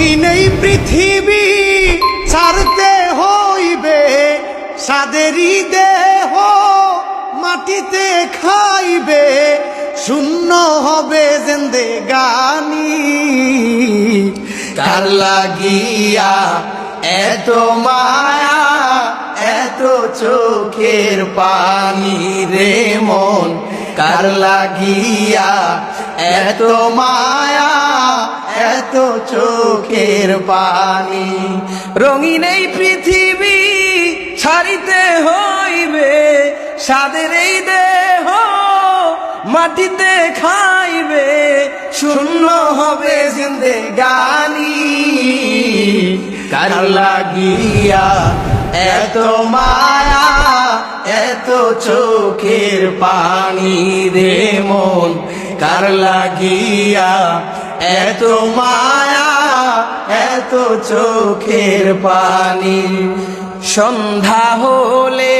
রঙিন এই পৃথিবী ছাড়তে হইবে, সাদেরই দেহ মাটিতে খাইবে, শূন্য হবে জিন্দেগানি। কার লাগিয়া এত মায়া, এত চোখের পানি রে মন, কার লাগিয়া এত মায়া, এত চোখের পানি। রঙিন এই পৃথিবী ছাড়িতে হইবে, সাদের এই দেহ মাটিতে খাইবে, শূন্য হবে জিন্দেগানি। কার লাগিয়া এত মায়া, এত চোখের পানি রে মন, কার লাগিয়া এত মায়া, এত চোখের পানি। সন্ধ্যা হলে